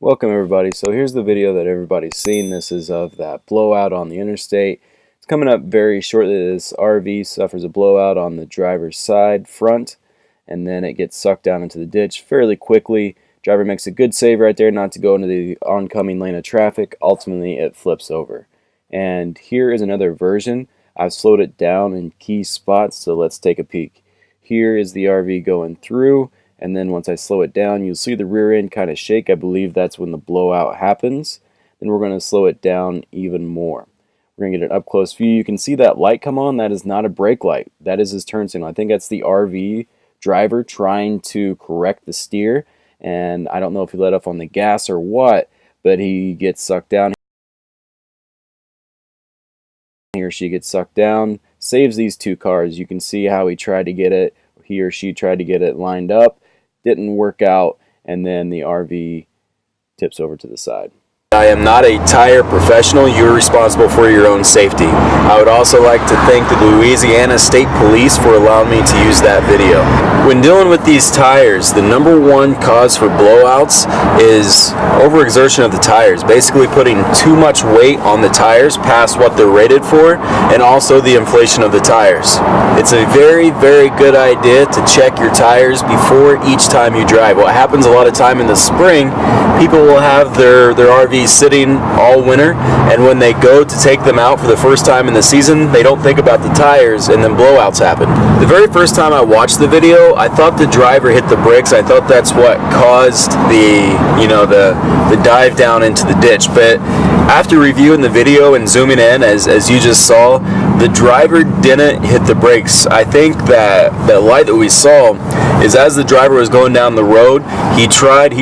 Welcome everybody. So here's the video that everybody's seen. This is of that blowout on the interstate. It's coming up very shortly. This RV suffers a blowout on the driver's side front, and then it gets sucked down into the ditch fairly quickly. Driver makes a good save right there not to go into the oncoming lane of traffic. Ultimately it flips over. And here is another version. I've slowed it down in key spots, so let's take a peek. Here is the RV going through, and then once I slow it down, you'll see the rear end kind of shake. I believe that's when the blowout happens. Then we're going to slow it down even more. We're going to get an up close view. You can see that light come on. That is not a brake light. That is his turn signal. I think that's the RV driver trying to correct the steer, and I don't know if he let off on the gas or what, but he gets sucked down. He or she gets sucked down, saves these two cars. You can see how he tried to get it, he or she tried to get it lined up, didn't work out, and then the RV tips over to the side. I am not a tire professional. You're responsible for your own safety. I would also like to thank the Louisiana State Police for allowing me to use that video. When dealing with these tires, the number one cause for blowouts is overexertion of the tires, basically putting too much weight on the tires past what they're rated for, and also the inflation of the tires. It's a very, very good idea to check your tires before each time you drive. What happens a lot of time in the spring, people will have their RVs sitting all winter, and when they go to take them out for the first time in the season, they don't think about the tires, and then blowouts happen. The very first time I watched the video, I thought the driver hit the brakes. I thought that's what caused the dive down into the ditch. But after reviewing the video and zooming in, as you just saw, the driver didn't hit the brakes. I think that the light that we saw is as the driver was going down the road, he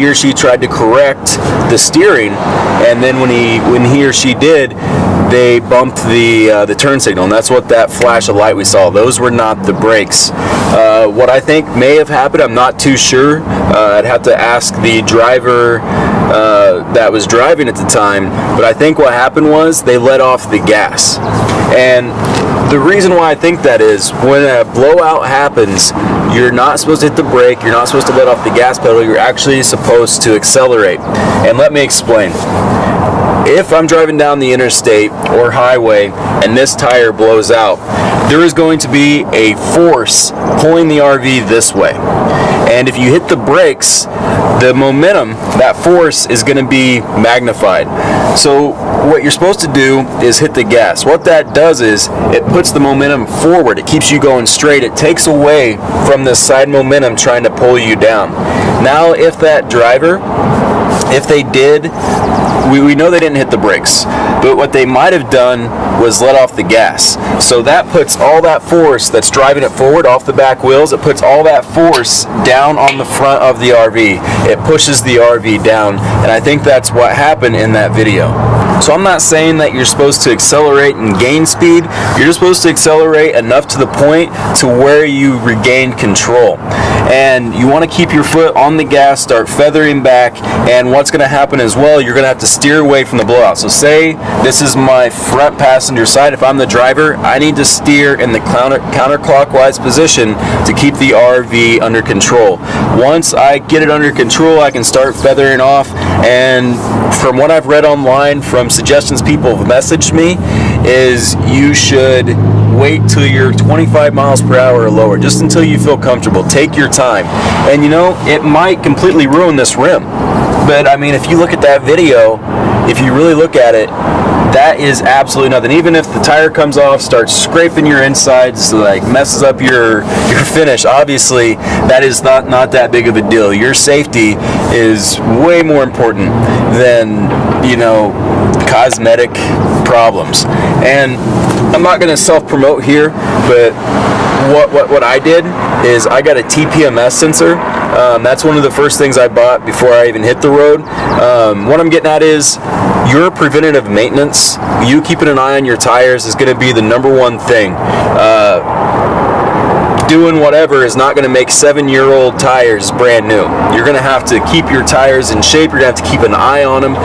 or she tried to correct the steering, and then when he or she did, they bumped the turn signal, and that's what that flash of light we saw. Those were not the brakes. What I think may have happened, I'm not too sure. I'd have to ask the driver that was driving at the time, but I think what happened was they let off the gas. And the reason why I think that is, when a blowout happens, you're not supposed to hit the brake, you're not supposed to let off the gas pedal, you're actually supposed to accelerate. And let me explain. If I'm driving down the interstate or highway and this tire blows out, there is going to be a force pulling the RV this way. And if you hit the brakes, the momentum, that force, is going to be magnified. So what you're supposed to do is hit the gas. What that does is it puts the momentum forward. It keeps you going straight. It takes away from the side momentum trying to pull you down. Now, if that driver, if they did, we know they didn't hit the brakes, but what they might have done was let off the gas. So that puts all that force that's driving it forward off the back wheels, it puts all that force down on the front of the RV. It pushes the RV down, and I think that's what happened in that video. So I'm not saying that you're supposed to accelerate and gain speed. You're just supposed to accelerate enough to the point to where you regain control. And you want to keep your foot on the gas, start feathering back, and what's going to happen as well, you're going to have to steer away from the blowout. So say this is my front passenger side. If I'm the driver, I need to steer in the counterclockwise position to keep the RV under control. Once I get it under control, I can start feathering off. And from what I've read online, from suggestions people have messaged me, is you should wait till you're 25 miles per hour or lower, just until you feel comfortable. Take your time. And you know, it might completely ruin this rim, but I mean, if you look at that video, if you really look at it, that is absolutely nothing. Even if the tire comes off, starts scraping your insides, like messes up your finish, obviously that is not that big of a deal. Your safety is way more important than, you know, cosmetic problems. And I'm not going to self-promote here, but what I did is I got a TPMS sensor. That's one of the first things I bought before I even hit the road. What I'm getting at is your preventative maintenance, you keeping an eye on your tires, is going to be the number one thing. doing whatever is not going to make 7-year-old tires brand new. You're going to have to keep your tires in shape. You're going to have to keep an eye on them.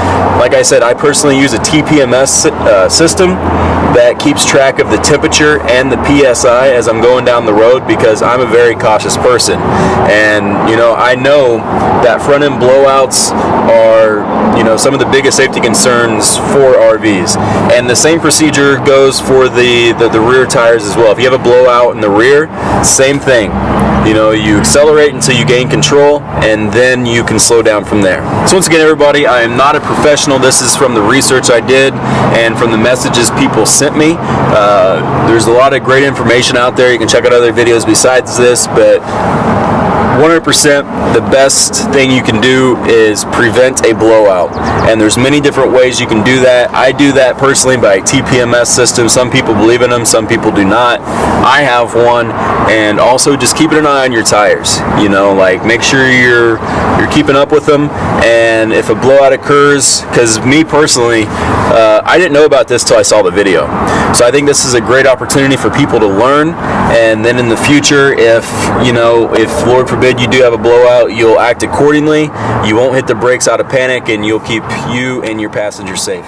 Like I said, I personally use a TPMS system that keeps track of the temperature and the PSI as I'm going down the road, because I'm a very cautious person. And, you know, I know that front end blowouts are, you know, some of the biggest safety concerns for RVs. And the same procedure goes for the rear tires as well. If you have a blowout in the rear, same thing. You know, you accelerate until you gain control, and then you can slow down from there. So once again, everybody, I am not a professional. This is from the research I did and from the messages people sent me. There's a lot of great information out there. You can check out other videos besides this, but 100% the best thing you can do is prevent a blowout, and there's many different ways you can do that. I do that personally by TPMS system. Some people believe in them, some people do not. I have one. And also just keeping an eye on your tires, you know, like make sure you're keeping up with them. And if a blowout occurs, because me personally, I didn't know about this till I saw the video, so I think this is a great opportunity for people to learn. And then in the future, if Lord forbid you do have a blowout, you'll act accordingly. You won't hit the brakes out of panic, and you'll keep you and your passengers safe.